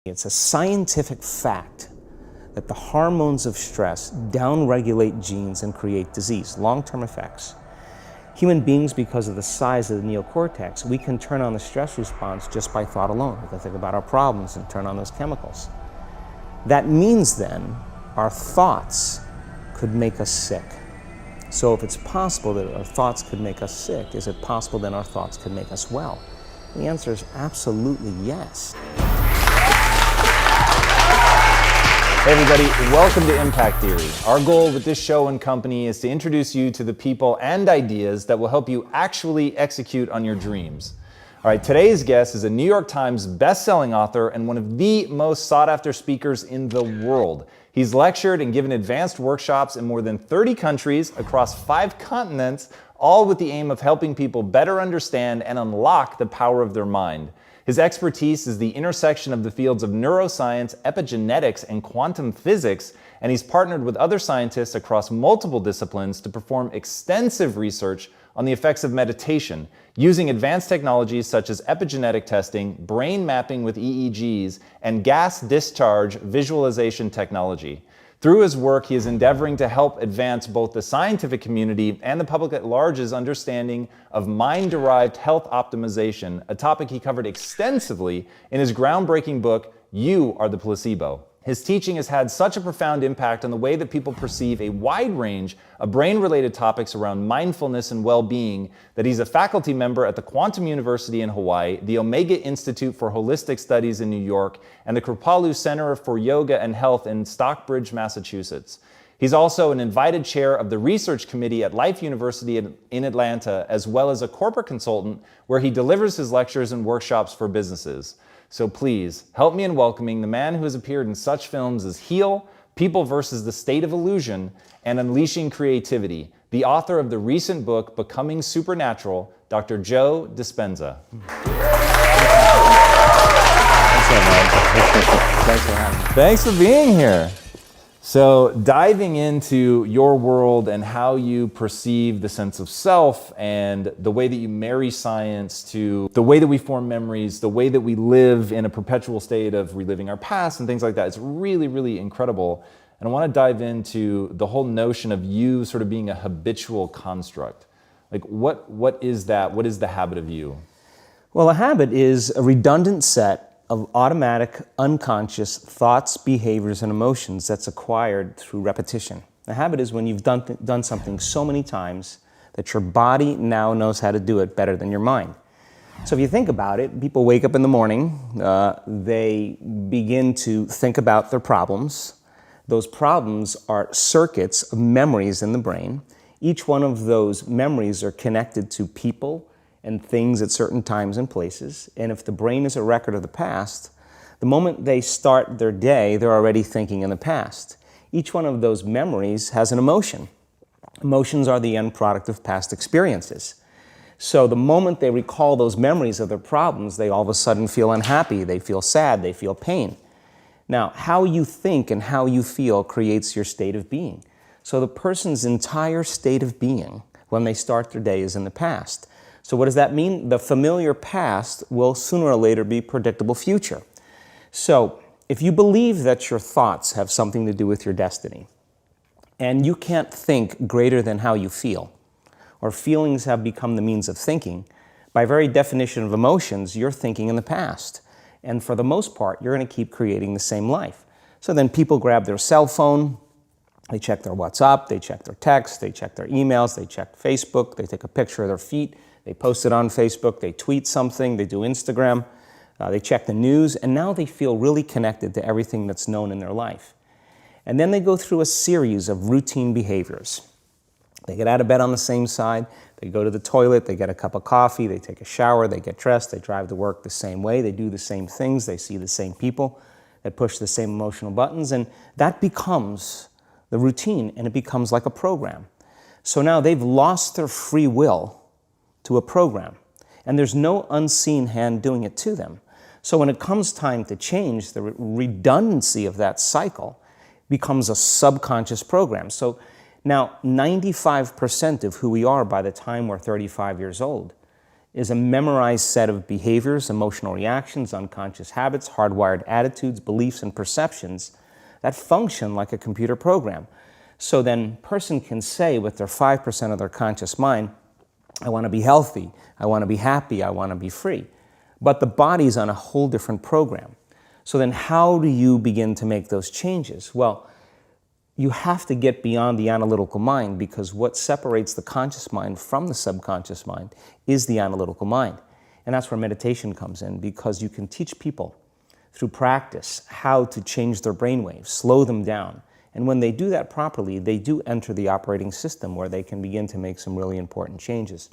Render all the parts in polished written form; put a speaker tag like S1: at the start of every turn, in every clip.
S1: It's a scientific fact that the hormones of stress downregulate genes and create disease, long-term effects. Human beings, because of the size of the neocortex, we can turn on the stress response just by thought alone. We can think about our problems and turn on those chemicals. That means then our thoughts could make us sick. So if it's possible that our thoughts could make us sick, is it possible then our thoughts could make us well? The answer is absolutely yes.
S2: Hey everybody, welcome to Impact Theory. Our goal with this show and company is to introduce you to the people and ideas that will help you actually execute on your dreams. All right, today's guest is a New York Times best-selling author and one of the most sought-after speakers in the world. He's lectured and given advanced workshops in more than 30 countries across 5 continents, all with the aim of helping people better understand and unlock the power of their mind. His expertise is the intersection of the fields of neuroscience, epigenetics, and quantum physics, and he's partnered with other scientists across multiple disciplines to perform extensive research on the effects of meditation, using advanced technologies such as epigenetic testing, brain mapping with EEGs, and gas discharge visualization technology. Through his work, he is endeavoring to help advance both the scientific community and the public at large's understanding of mind-derived health optimization, a topic he covered extensively in his groundbreaking book, You Are the Placebo. His teaching has had such a profound impact on the way that people perceive a wide range of brain-related topics around mindfulness and well-being that he's a faculty member at the Quantum University in Hawaii, the Omega Institute for Holistic Studies in New York, and the Kripalu Center for Yoga and Health in Stockbridge, Massachusetts. He's also an invited chair of the research committee at Life University in Atlanta, as well as a corporate consultant where he delivers his lectures and workshops for businesses. So please, help me in welcoming the man who has appeared in such films as Heal, People versus the State of Illusion, and Unleashing Creativity, the author of the recent book, Becoming Supernatural, Dr. Joe Dispensa. Thanks for being here. So diving into your world and how you perceive the sense of self and the way that you marry science to the way that we form memories, the way that we live in a perpetual state of reliving our past and things like that, it's really, really incredible. And I want to dive into the whole notion of you sort of being a habitual construct. Like what is that? What is the habit of you?
S1: Well, a habit is a redundant set of automatic, unconscious thoughts, behaviors, and emotions that's acquired through repetition. A habit is when you've done something so many times that your body now knows how to do it better than your mind. So if you think about it, people wake up in the morning, they begin to think about their problems. Those problems are circuits of memories in the brain. Each one of those memories are connected to people and things at certain times and places. And if the brain is a record of the past, the moment they start their day, they're already thinking in the past. Each one of those memories has an emotion. Emotions are the end product of past experiences. So the moment they recall those memories of their problems, they all of a sudden feel unhappy, they feel sad, they feel pain. Now, how you think and how you feel creates your state of being. So the person's entire state of being when they start their day is in the past. So what does that mean? The familiar past will sooner or later be predictable future. So if you believe that your thoughts have something to do with your destiny, and you can't think greater than how you feel, or feelings have become the means of thinking, by very definition of emotions, you're thinking in the past. And for the most part, you're going to keep creating the same life. So then people grab their cell phone, they check their WhatsApp, they check their text, they check their emails, they check Facebook, they take a picture of their feet, they post it on Facebook, they tweet something, they do Instagram, they check the news, and now they feel really connected to everything that's known in their life. And then they go through a series of routine behaviors. They get out of bed on the same side, they go to the toilet, they get a cup of coffee, they take a shower, they get dressed, they drive to work the same way, they do the same things, they see the same people, they push the same emotional buttons, and that becomes the routine, and it becomes like a program. So now they've lost their free will to a program, and there's no unseen hand doing it to them. So when it comes time to change, the redundancy of that cycle becomes a subconscious program. So now 95% of who we are by the time we're 35 years old is a memorized set of behaviors, emotional reactions, unconscious habits, hardwired attitudes, beliefs, and perceptions that function like a computer program. So then a person can say with their 5% of their conscious mind, I want to be healthy, I want to be happy, I want to be free. But the body's on a whole different program. So then how do you begin to make those changes? Well, you have to get beyond the analytical mind, because what separates the conscious mind from the subconscious mind is the analytical mind. And that's where meditation comes in, because you can teach people through practice how to change their brainwaves, slow them down. And when they do that properly, they do enter the operating system where they can begin to make some really important changes.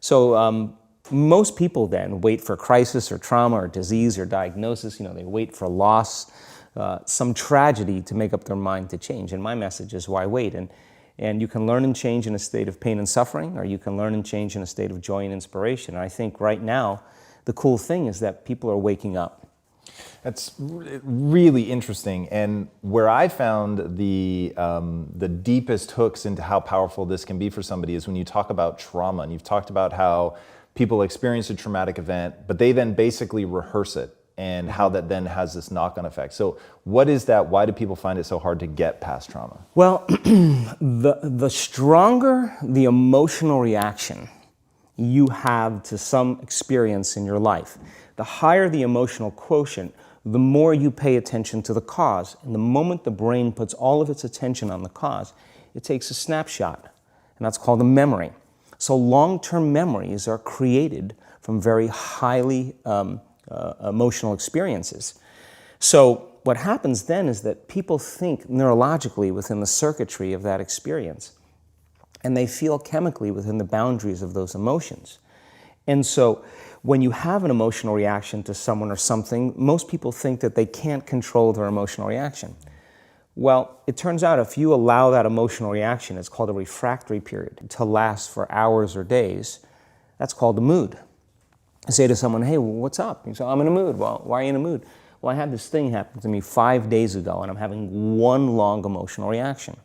S1: So most people then wait for crisis or trauma or disease or diagnosis. They wait for loss, some tragedy to make up their mind to change. And my message is, why wait? And you can learn and change in a state of pain and suffering, or you can learn and change in a state of joy and inspiration. And I think right now, the cool thing is that people are waking up.
S2: That's really interesting. And where I found the deepest hooks into how powerful this can be for somebody is when you talk about trauma. And you've talked about how people experience a traumatic event, but they then basically rehearse it, and how that then has this knock-on effect. So what is that? Why do people find it so hard to get past trauma?
S1: Well, the stronger the emotional reaction you have to some experience in your life, the higher the emotional quotient, the more you pay attention to the cause. And the moment the brain puts all of its attention on the cause, it takes a snapshot, and that's called a memory. So long-term memories are created from very highly emotional experiences. So what happens then is that people think neurologically within the circuitry of that experience, and they feel chemically within the boundaries of those emotions. And so when you have an emotional reaction to someone or something, most people think that they can't control their emotional reaction. Well, it turns out if you allow that emotional reaction, it's called a refractory period, to last for hours or days, that's called a mood. I say to someone, hey, what's up? You say, I'm in a mood. Well, why are you in a mood? Well, I had this thing happen to me 5 days ago, and I'm having one long emotional reaction.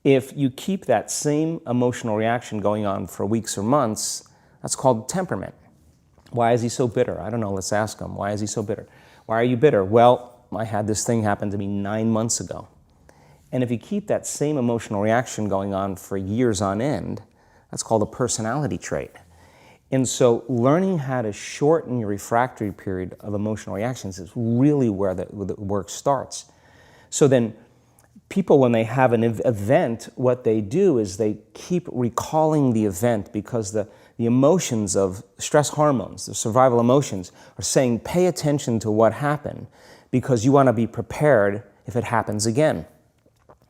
S1: If you keep that same emotional reaction going on for weeks or months, that's called temperament. Why is he so bitter? I don't know, let's ask him. Why is he so bitter? Why are you bitter? Well, I had this thing happen to me 9 months ago. And if you keep that same emotional reaction going on for years on end, that's called a personality trait. And so learning how to shorten your refractory period of emotional reactions is really where the work starts. So then people, when they have an event, what they do is they keep recalling the event, because the emotions of stress hormones, the survival emotions, are saying, pay attention to what happened, because you want to be prepared if it happens again.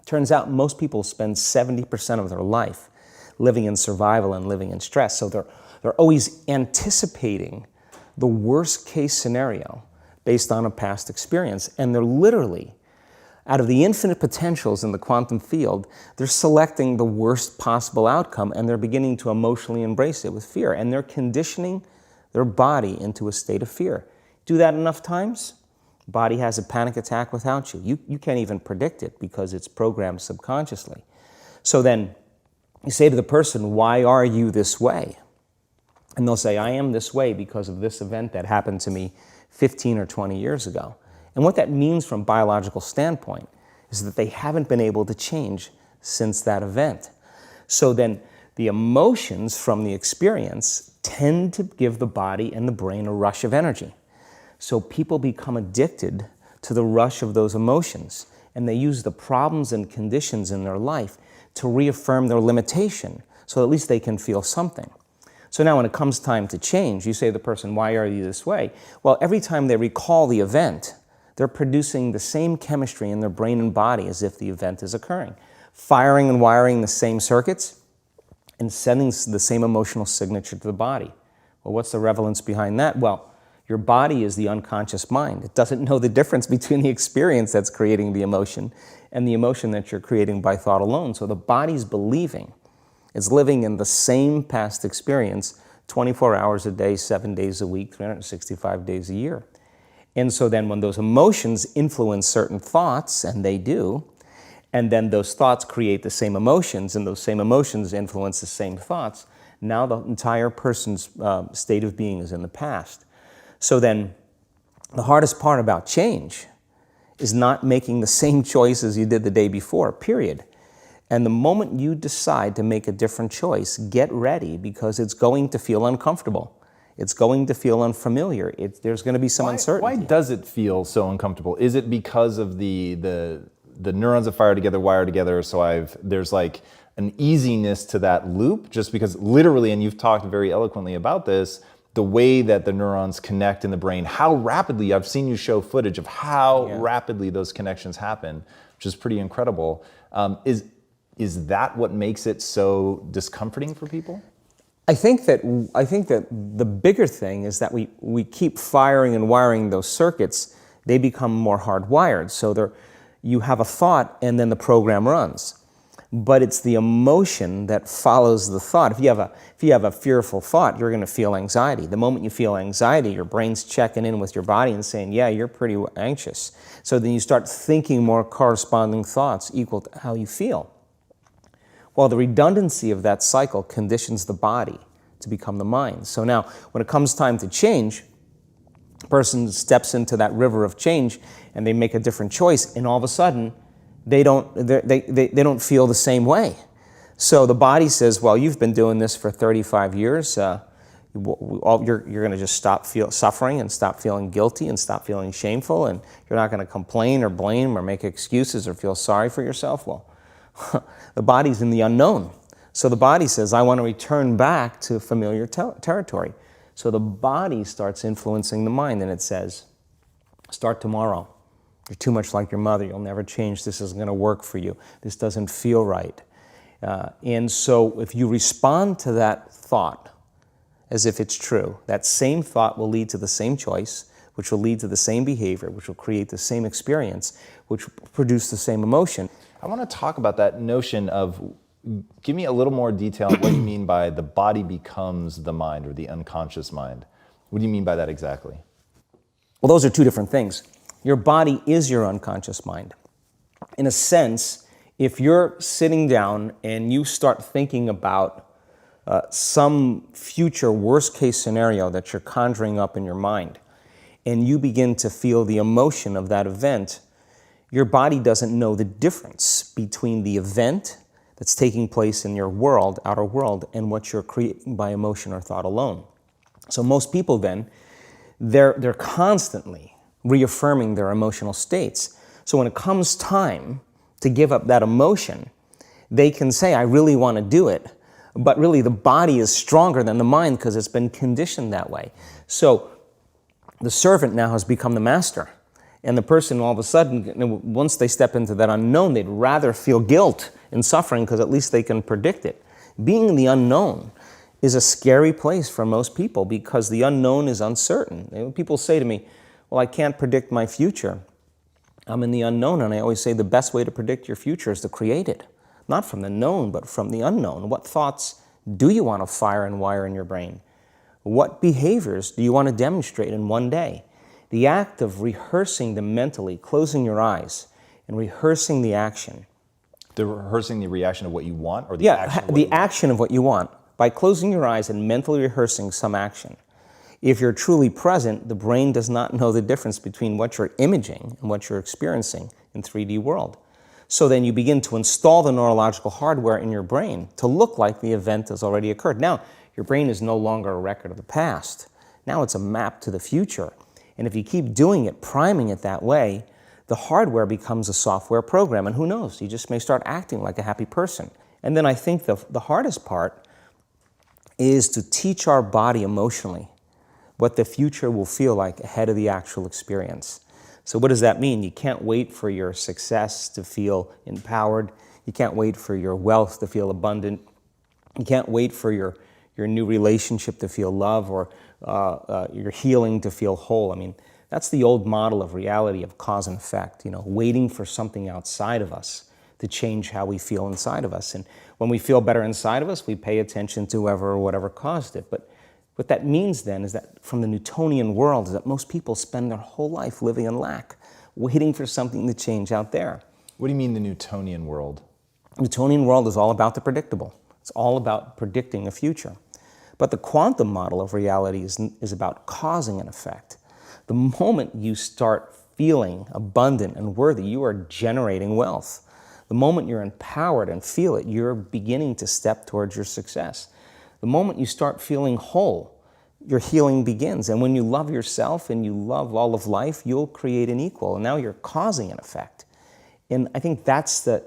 S1: Turns out most people spend 70% of their life living in survival and living in stress. So they're always anticipating the worst case scenario based on a past experience. And they're literally, out of the infinite potentials in the quantum field, they're selecting the worst possible outcome, and they're beginning to emotionally embrace it with fear. And they're conditioning their body into a state of fear. Do that enough times, body has a panic attack without you. You can't even predict it because it's programmed subconsciously. So then you say to the person, why are you this way? And they'll say, I am this way because of this event that happened to me 15 or 20 years ago. And what that means from a biological standpoint is that they haven't been able to change since that event. So then the emotions from the experience tend to give the body and the brain a rush of energy. So people become addicted to the rush of those emotions, and they use the problems and conditions in their life to reaffirm their limitation, so at least they can feel something. So now when it comes time to change, you say to the person, why are you this way? Well, every time they recall the event, they're producing the same chemistry in their brain and body as if the event is occurring, firing and wiring the same circuits and sending the same emotional signature to the body. Well, what's the relevance behind that? Well, your body is the unconscious mind. It doesn't know the difference between the experience that's creating the emotion and the emotion that you're creating by thought alone. So the body's believing it's living in the same past experience 24 hours a day, 7 days a week, 365 days a year. And so then when those emotions influence certain thoughts, and they do, and then those thoughts create the same emotions, and those same emotions influence the same thoughts, Now the entire person's state of being is in the past. So then the hardest part about change is not making the same choices you did the day before, period. And the moment you decide to make a different choice, get ready, because it's going to feel uncomfortable. It's going to feel unfamiliar. There's going to be some uncertainty.
S2: Why does it feel so uncomfortable? Is it because of the neurons that fire together wire together? So there's like an easiness to that loop, just because literally, and you've talked very eloquently about this, the way that the neurons connect in the brain, how rapidly, I've seen you show footage of how rapidly those connections happen, which is pretty incredible. Is that what makes it so discomforting for people?
S1: I think that the bigger thing is that we keep firing and wiring those circuits. They become more hardwired. So you have a thought and then the program runs. But it's the emotion that follows the thought. If you have a fearful thought, you're going to feel anxiety. The moment you feel anxiety, your brain's checking in with your body and saying, yeah, you're pretty anxious. So then you start thinking more corresponding thoughts equal to how you feel. Well, the redundancy of that cycle conditions the body to become the mind. So now, when it comes time to change, a person steps into that river of change and they make a different choice, and all of a sudden, they don't feel the same way. So the body says, well, you've been doing this for 35 years. You're going to just stop suffering and stop feeling guilty and stop feeling shameful, and you're not going to complain or blame or make excuses or feel sorry for yourself. Well, the body's in the unknown. So the body says, I want to return back to familiar territory. So the body starts influencing the mind, and it says, start tomorrow. You're too much like your mother. You'll never change. This isn't going to work for you. This doesn't feel right. And so if you respond to that thought as if it's true, that same thought will lead to the same choice, which will lead to the same behavior, which will create the same experience, which will produce the same emotion.
S2: I want to talk about that notion of, give me a little more detail on what you mean by the body becomes the mind, or the unconscious mind. What do you mean by that exactly?
S1: Well, those are two different things. Your body is your unconscious mind. In a sense, if you're sitting down and you start thinking about some future worst case scenario that you're conjuring up in your mind, and you begin to feel the emotion of that event, your body doesn't know the difference between the event that's taking place in your world, outer world, and what you're creating by emotion or thought alone. So most people then, they're constantly reaffirming their emotional states. So when it comes time to give up that emotion, they can say, I really want to do it, but really the body is stronger than the mind because it's been conditioned that way. So the servant now has become the master. And the person, all of a sudden, once they step into that unknown, they'd rather feel guilt and suffering because at least they can predict it. Being in the unknown is a scary place for most people because the unknown is uncertain. People say to me, well, I can't predict my future. I'm in the unknown, and I always say the best way to predict your future is to create it. Not from the known, but from the unknown. What thoughts do you want to fire and wire in your brain? What behaviors do you want to demonstrate in one day? The act of rehearsing them mentally, closing your eyes, and rehearsing the action.
S2: Rehearsing the reaction of what you want, or
S1: action of what you want. By closing your eyes and mentally rehearsing some action. If you're truly present, the brain does not know the difference between what you're imaging and what you're experiencing in 3D world. So then you begin to install the neurological hardware in your brain to look like the event has already occurred. Now, your brain is no longer a record of the past. Now it's a map to the future. And if you keep doing it, priming it that way, the hardware becomes a software program. And who knows, you just may start acting like a happy person. And then I think the hardest part is to teach our body emotionally what the future will feel like ahead of the actual experience. So what does that mean? You can't wait for your success to feel empowered. You can't wait for your wealth to feel abundant. You can't wait for your new relationship to feel love, or your healing to feel whole. I mean, that's the old model of reality, of cause and effect, waiting for something outside of us to change how we feel inside of us. And when we feel better inside of us, we pay attention to whoever or whatever caused it. But what that means then is that from the Newtonian world is that most people spend their whole life living in lack, waiting for something to change out there.
S2: What do you mean the Newtonian world?
S1: The Newtonian world is all about the predictable. It's all about predicting a future. But the quantum model of reality is about causing an effect. The moment you start feeling abundant and worthy, you are generating wealth. The moment you're empowered and feel it, you're beginning to step towards your success. The moment you start feeling whole, your healing begins. And when you love yourself and you love all of life, you'll create an equal. And now you're causing an effect. And I think that's the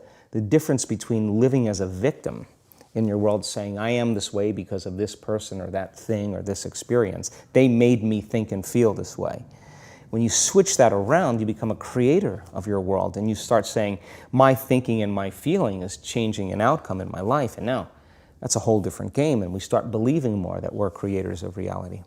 S1: difference between living as a victim in your world, saying, I am this way because of this person or that thing or this experience. They made me think and feel this way. When you switch that around, you become a creator of your world, and you start saying, my thinking and my feeling is changing an outcome in my life. And now that's a whole different game, and we start believing more that we're creators of reality.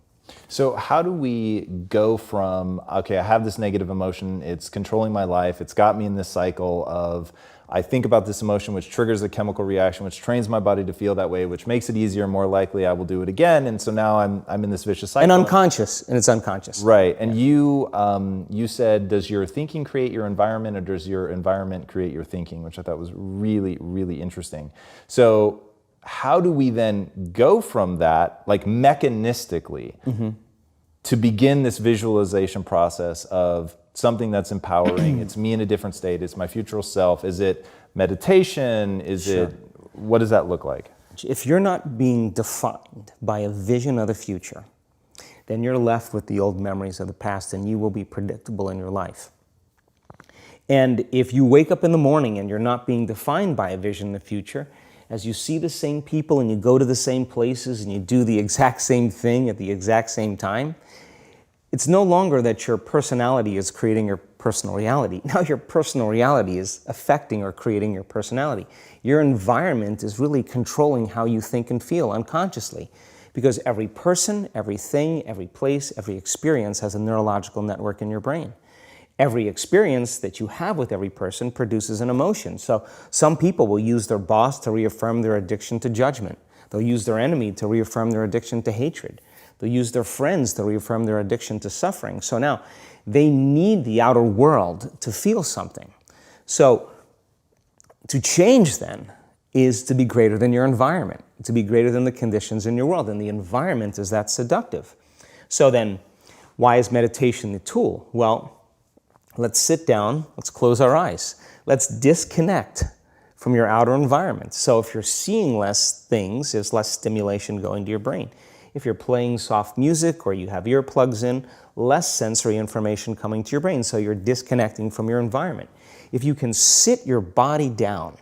S2: So how do we go from, okay, I have this negative emotion, it's controlling my life, it's got me in this cycle of, I think about this emotion, which triggers a chemical reaction, which trains my body to feel that way, which makes it easier, more likely I will do it again. And so now I'm in this vicious cycle.
S1: And it's unconscious.
S2: Right. And you said, does your thinking create your environment, or does your environment create your thinking, which I thought was really, really interesting. So how do we then go from that, like mechanistically, to begin this visualization process of something that's empowering? It's me in a different state. It's my future self. Is it meditation? What does that look like?
S1: If you're not being defined by a vision of the future, then you're left with the old memories of the past, and you will be predictable in your life. And if you wake up in the morning and you're not being defined by a vision in the future, as you see the same people and you go to the same places and you do the exact same thing at the exact same time, it's no longer that your personality is creating your personal reality. Now your personal reality is affecting or creating your personality. Your environment is really controlling how you think and feel unconsciously, because every person, everything, every place, every experience has a neurological network in your brain. Every experience that you have with every person produces an emotion. So some people will use their boss to reaffirm their addiction to judgment. They'll use their enemy to reaffirm their addiction to hatred. They'll use their friends to reaffirm their addiction to suffering. So now they need the outer world to feel something. So to change then is to be greater than your environment, to be greater than the conditions in your world. And the environment is that seductive. So then why is meditation the tool? Well, let's sit down, let's close our eyes. Let's disconnect from your outer environment. So if you're seeing less things, there's less stimulation going to your brain. If you're playing soft music or you have earplugs in, less sensory information coming to your brain, so you're disconnecting from your environment. If you can sit your body down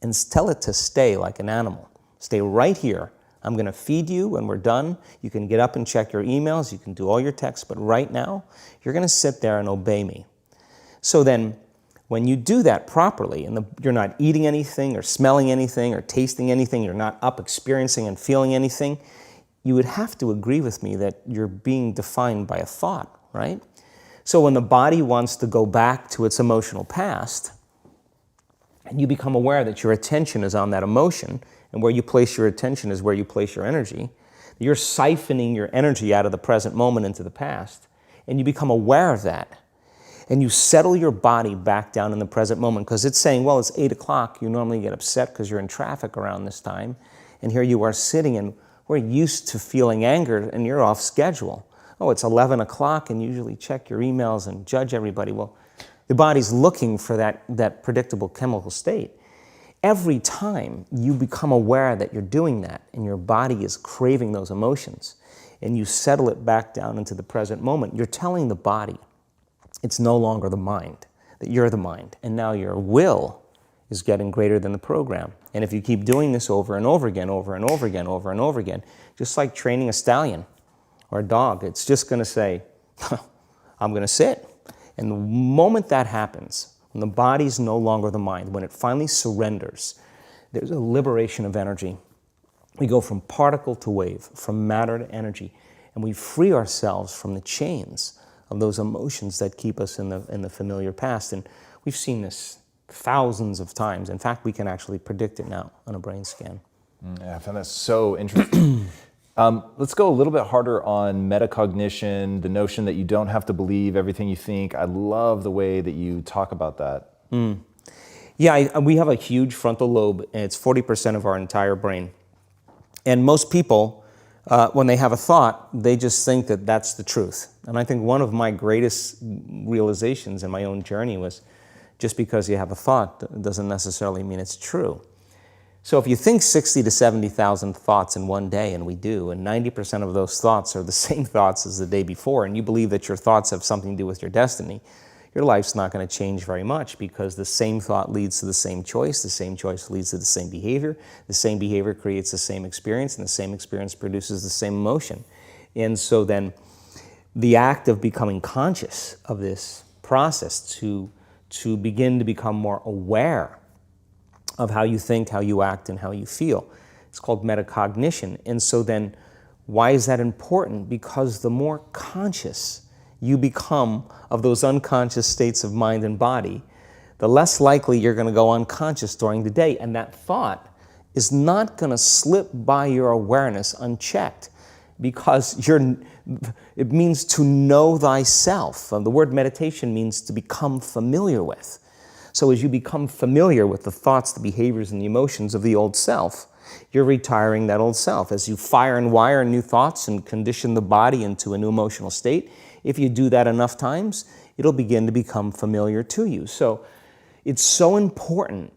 S1: and tell it to stay like an animal, stay right here. I'm going to feed you when we're done. You can get up and check your emails. You can do all your texts. But right now, you're going to sit there and obey me. So then, when you do that properly, and you're not eating anything or smelling anything or tasting anything, you're not up experiencing and feeling anything, you would have to agree with me that you're being defined by a thought, right? So when the body wants to go back to its emotional past, and you become aware that your attention is on that emotion, and where you place your attention is where you place your energy, you're siphoning your energy out of the present moment into the past, and you become aware of that. And you settle your body back down in the present moment, because it's saying, well, it's 8 o'clock. You normally get upset because you're in traffic around this time, and here you are sitting, and we're used to feeling anger, and you're off schedule. Oh, it's 11 o'clock, and you usually check your emails and judge everybody. Well, the body's looking for that predictable chemical state. Every time you become aware that you're doing that, and your body is craving those emotions, and you settle it back down into the present moment, you're telling the body it's no longer the mind, that you're the mind, and now your will is getting greater than the program. And if you keep doing this over and over again, over and over again, over and over again, just like training a stallion or a dog, it's just going to say, I'm going to sit. And the moment that happens, when the body's no longer the mind, when it finally surrenders, there's a liberation of energy. We go from particle to wave, from matter to energy, and we free ourselves from the chains of those emotions that keep us in the familiar past. And we've seen this thousands of times. In fact, we can actually predict it now on a brain scan.
S2: Yeah, I found that so interesting. Let's go a little bit harder on metacognition, the notion that you don't have to believe everything you think. I love the way that you talk about that.
S1: Yeah, we have a huge frontal lobe, and it's 40% of our entire brain. And most people, when they have a thought, they just think that that's the truth. And I think one of my greatest realizations in my own journey was just because you have a thought doesn't necessarily mean it's true. So if you think 60 to 70,000 thoughts in one day, and we do, and 90% of those thoughts are the same thoughts as the day before, and you believe that your thoughts have something to do with your destiny, your life's not going to change very much, because the same thought leads to the same choice leads to the same behavior creates the same experience, and the same experience produces the same emotion. And so then the act of becoming conscious of this process to begin to become more aware of how you think, how you act, and how you feel, it's called metacognition. And so then why is that important? Because the more conscious you become of those unconscious states of mind and body, the less likely you're going to go unconscious during the day. And that thought is not going to slip by your awareness unchecked, because it means to know thyself. The word meditation means to become familiar with. So as you become familiar with the thoughts, the behaviors, and the emotions of the old self, you're retiring that old self. As you fire and wire new thoughts and condition the body into a new emotional state, if you do that enough times, it'll begin to become familiar to you. So it's so important,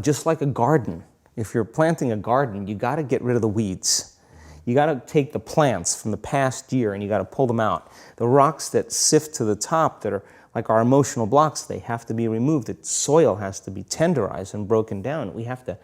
S1: just like a garden. If you're planting a garden, you got to get rid of the weeds. You got to take the plants from the past year and you got to pull them out. The rocks that sift to the top that are like our emotional blocks, they have to be removed. The soil has to be tenderized and broken down. We have to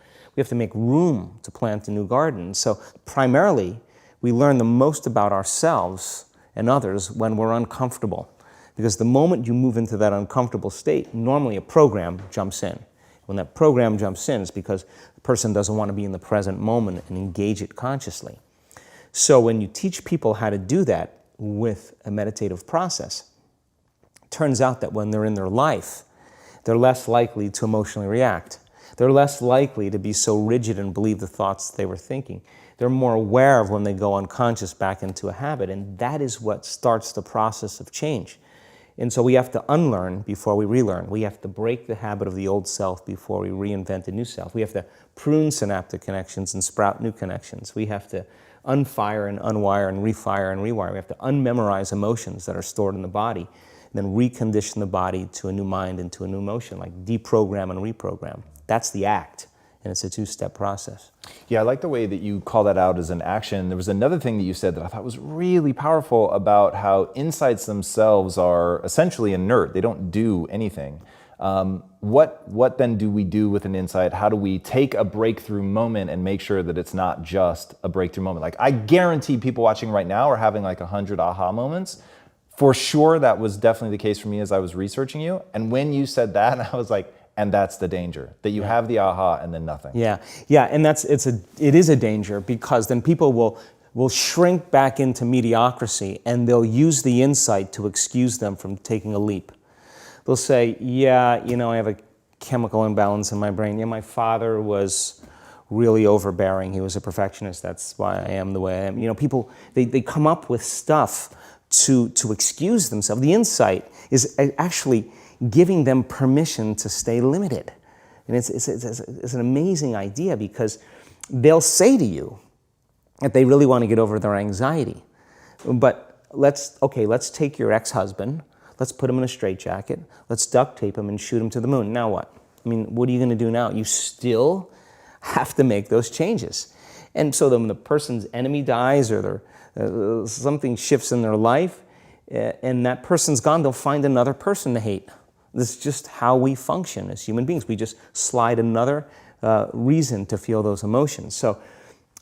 S1: make room to plant a new garden. So primarily, we learn the most about ourselves and others when we're uncomfortable. Because the moment you move into that uncomfortable state, normally a program jumps in. When that program jumps in, it's because the person doesn't want to be in the present moment and engage it consciously. So when you teach people how to do that with a meditative process, it turns out that when they're in their life, they're less likely to emotionally react. They're less likely to be so rigid and believe the thoughts they were thinking. They're more aware of when they go unconscious back into a habit, and that is what starts the process of change. And so we have to unlearn before we relearn. We have to break the habit of the old self before we reinvent a new self. We have to prune synaptic connections and sprout new connections. We have to unfire and unwire and refire and rewire. We have to unmemorize emotions that are stored in the body, and then recondition the body to a new mind and to a new emotion, like deprogram and reprogram. That's the act, and it's a two-step process.
S2: Yeah, I like the way that you call that out as an action. There was another thing that you said that I thought was really powerful about how insights themselves are essentially inert. They don't do anything. What then do we do with an insight? How do we take a breakthrough moment and make sure that it's not just a breakthrough moment? Like, I guarantee people watching right now are having like 100 aha moments. For sure, that was definitely the case for me as I was researching you. And when you said that, I was like, and that's the danger, that you have the aha and then nothing.
S1: Yeah, and it is a danger, because then people will shrink back into mediocrity, and they'll use the insight to excuse them from taking a leap. They'll say, yeah, I have a chemical imbalance in my brain. Yeah, my father was really overbearing. He was a perfectionist. That's why I am the way I am. People, they come up with stuff to excuse themselves. The insight is actually giving them permission to stay limited. And it's an amazing idea, because they'll say to you that they really want to get over their anxiety. But let's take your ex-husband, let's put him in a straitjacket, let's duct tape him and shoot him to the moon. Now what? I mean, what are you going to do now? You still have to make those changes. And so then when the person's enemy dies, or something shifts in their life, and that person's gone, they'll find another person to hate. This is just how we function as human beings. We just slide another reason to feel those emotions. So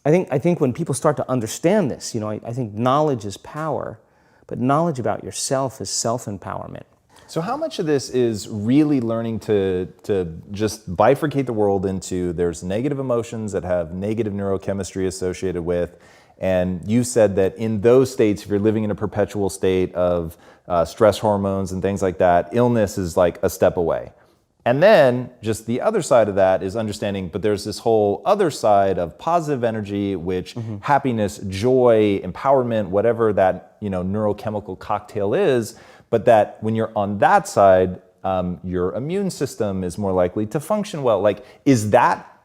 S1: I think when people start to understand this, I think knowledge is power, but knowledge about yourself is self-empowerment.
S2: So how much of this is really learning to just bifurcate the world into, there's negative emotions that have negative neurochemistry associated with, and you said that in those states, if you're living in a perpetual state of stress hormones and things like that, illness is like a step away. And then just the other side of that is understanding, but there's this whole other side of positive energy, which happiness, joy, empowerment, whatever that neurochemical cocktail is, but that when you're on that side, your immune system is more likely to function well. Like, is that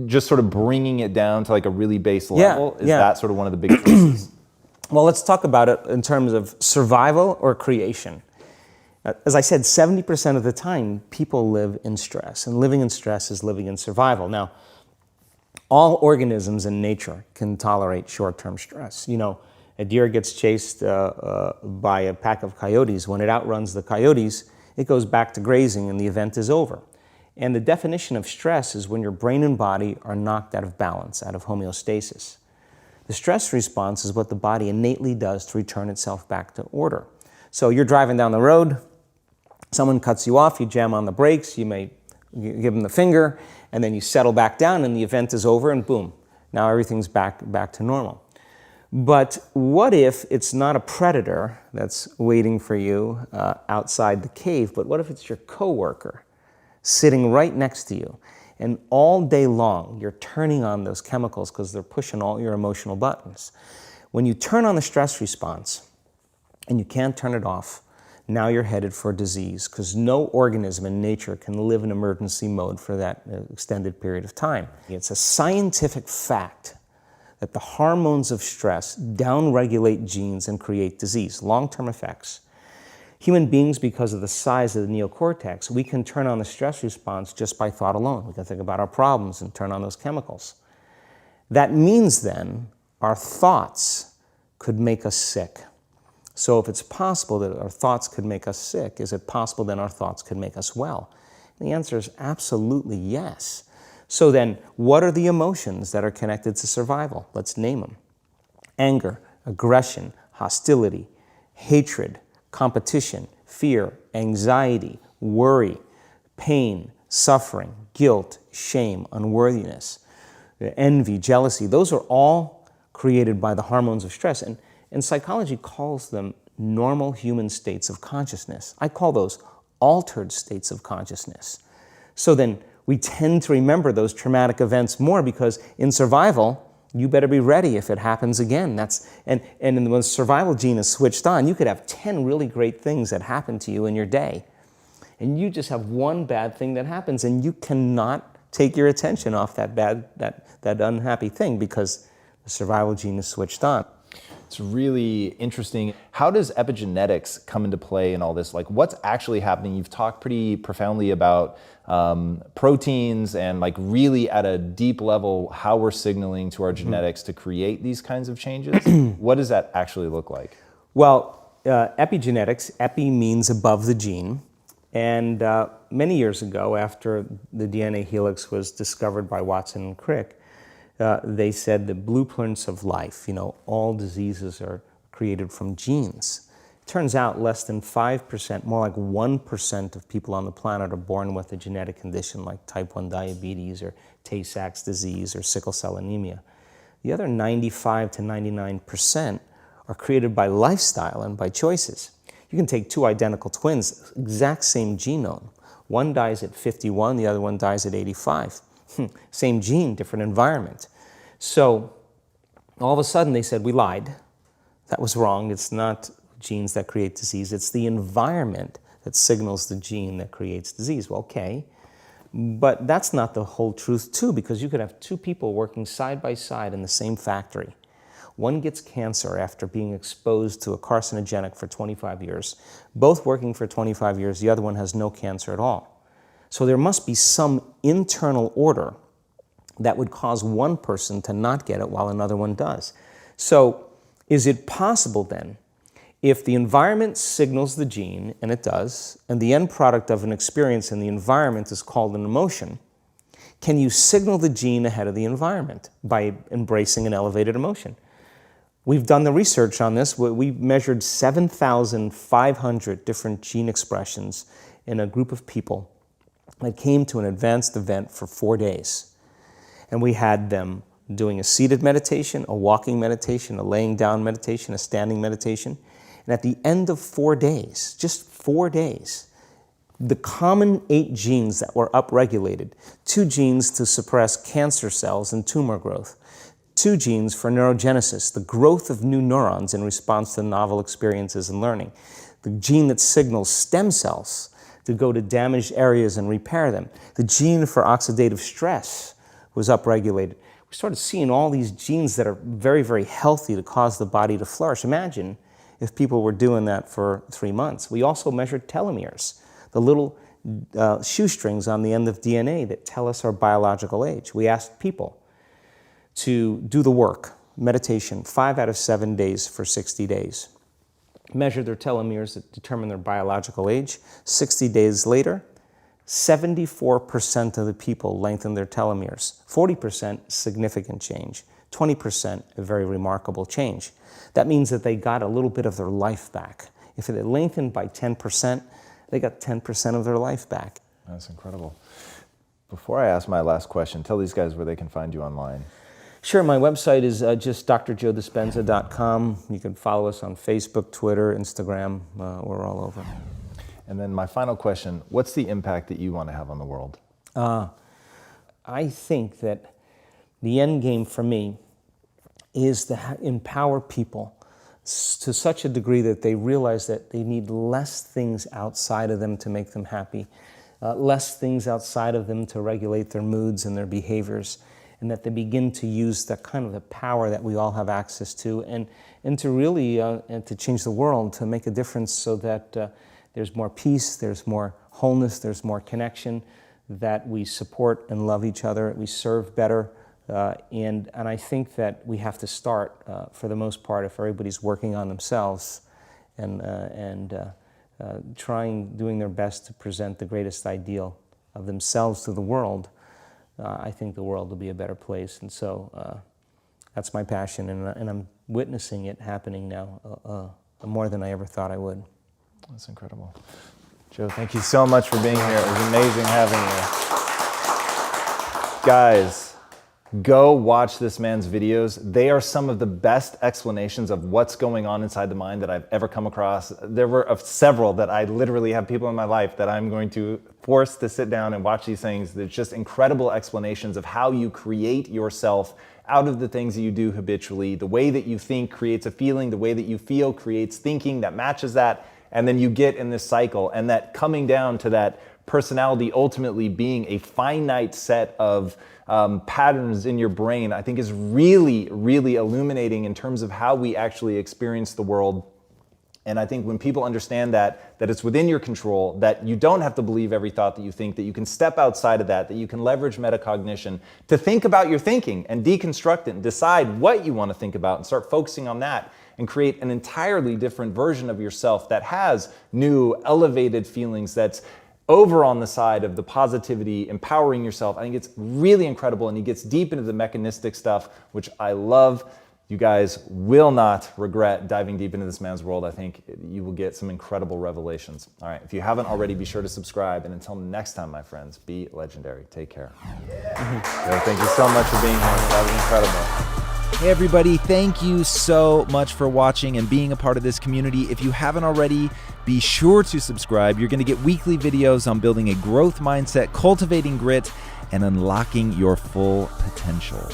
S2: just sort of bringing it down to like a really base level, is
S1: yeah.
S2: that sort of one of the big choices?
S1: Well, let's talk about it in terms of survival or creation. As I said, 70% of the time, people live in stress, and living in stress is living in survival. Now, all organisms in nature can tolerate short-term stress. You know, a deer gets chased by a pack of coyotes. When it outruns the coyotes, it goes back to grazing and the event is over. And the definition of stress is when your brain and body are knocked out of balance, out of homeostasis. The stress response is what the body innately does to return itself back to order. So you're driving down the road, someone cuts you off, you jam on the brakes, you may give them the finger, and then you settle back down and the event is over and boom, now everything's back to normal. But what if it's not a predator that's waiting for you outside the cave, but what if it's your coworker sitting right next to you? And all day long, you're turning on those chemicals because they're pushing all your emotional buttons. When you turn on the stress response and you can't turn it off, now you're headed for disease because no organism in nature can live in emergency mode for that extended period of time. It's a scientific fact that the hormones of stress downregulate genes and create disease, long-term effects. Human beings, because of the size of the neocortex, we can turn on the stress response just by thought alone. We can think about our problems and turn on those chemicals. That means then our thoughts could make us sick. So if it's possible that our thoughts could make us sick, is it possible then our thoughts could make us well? And the answer is absolutely yes. So then, what are the emotions that are connected to survival? Let's name them. Anger, aggression, hostility, hatred, competition, fear, anxiety, worry, pain, suffering, guilt, shame, unworthiness, envy, jealousy. Those are all created by the hormones of stress. And psychology calls them normal human states of consciousness. I call those altered states of consciousness. So then we tend to remember those traumatic events more because in survival, you better be ready if it happens again. And when the survival gene is switched on, you could have 10 really great things that happen to you in your day. And you just have one bad thing that happens and you cannot take your attention off that unhappy thing because the survival gene is switched on.
S2: It's really interesting. How does epigenetics come into play in all this? Like, what's actually happening? You've talked pretty profoundly about proteins and like really at a deep level how we're signaling to our genetics to create these kinds of changes. What does that actually look like?
S1: Well, epigenetics, epi means above the gene. And many years ago, after the DNA helix was discovered by Watson and Crick, they said the blueprints of life, all diseases are created from genes. It turns out less than 5%, more like 1% of people on the planet are born with a genetic condition like type 1 diabetes or Tay-Sachs disease or sickle cell anemia. The other 95 to 99% are created by lifestyle and by choices. You can take two identical twins, exact same genome. One dies at 51, the other one dies at 85. Same gene, different environment. So all of a sudden they said, we lied. That was wrong. It's not genes that create disease. It's the environment that signals the gene that creates disease. Well, okay. But that's not the whole truth too, because you could have two people working side by side in the same factory. One gets cancer after being exposed to a carcinogenic for 25 years. Both working for 25 years, the other one has no cancer at all. So there must be some internal order that would cause one person to not get it while another one does. So is it possible then, if the environment signals the gene, and it does, and the end product of an experience in the environment is called an emotion, can you signal the gene ahead of the environment by embracing an elevated emotion? We've done the research on this. We measured 7,500 different gene expressions in a group of people that came to an advanced event for 4 days. And we had them doing a seated meditation, a walking meditation, a laying down meditation, a standing meditation. And at the end of 4 days, just 4 days, the common 8 genes that were upregulated, 2 genes to suppress cancer cells and tumor growth, 2 genes for neurogenesis, the growth of new neurons in response to novel experiences and learning, the gene that signals stem cells to go to damaged areas and repair them, the gene for oxidative stress, was upregulated. We started seeing all these genes that are very, very healthy to cause the body to flourish. Imagine if people were doing that for 3 months. We also measured telomeres, the little shoestrings on the end of DNA that tell us our biological age. We asked people to do the work, meditation, 5 out of 7 days for 60 days. Measure their telomeres that determine their biological age. 60 days later, 74% of the people lengthened their telomeres. 40% significant change. 20% a very remarkable change. That means that they got a little bit of their life back. If it lengthened by 10%, they got 10% of their life back.
S2: That's incredible. Before I ask my last question, tell these guys where they can find you online.
S1: Sure, my website is just drjoedispensa.com. You can follow us on Facebook, Twitter, Instagram. We're all over.
S2: And then my final question, what's the impact that you want to have on the world?
S1: I think that the end game for me is to empower people to such a degree that they realize that they need less things outside of them to make them happy, less things outside of them to regulate their moods and their behaviors, and that they begin to use the kind of the power that we all have access to, and to really and to change the world, to make a difference so that there's more peace, there's more wholeness, there's more connection, that we support and love each other, we serve better. And I think that we have to start, for the most part, if everybody's working on themselves and doing their best to present the greatest ideal of themselves to the world, I think the world will be a better place. And so that's my passion, and I'm witnessing it happening now more than I ever thought I would.
S2: That's incredible. Joe, thank you so much for being here. It was amazing having you. Guys, go watch this man's videos. They are some of the best explanations of what's going on inside the mind that I've ever come across. There were several that I literally have people in my life that I'm going to force to sit down and watch these things. There's just incredible explanations of how you create yourself out of the things that you do habitually. The way that you think creates a feeling. The way that you feel creates thinking that matches that. And then you get in this cycle, and that coming down to that personality ultimately being a finite set of patterns in your brain, I think is really, really illuminating in terms of how we actually experience the world. And I think when people understand that it's within your control, that you don't have to believe every thought that you think, that you can step outside of that you can leverage metacognition to think about your thinking and deconstruct it and decide what you want to think about and start focusing on that, and create an entirely different version of yourself that has new, elevated feelings, that's over on the side of the positivity, empowering yourself. I think it's really incredible, and he gets deep into the mechanistic stuff, which I love. You guys will not regret diving deep into this man's world. I think you will get some incredible revelations. All right, if you haven't already, be sure to subscribe. And until next time, my friends, be legendary. Take care. Yeah. Thank you so much for being here. That was incredible.
S3: Hey everybody, thank you so much for watching and being a part of this community. If you haven't already, be sure to subscribe. You're going to get weekly videos on building a growth mindset, cultivating grit, and unlocking your full potential.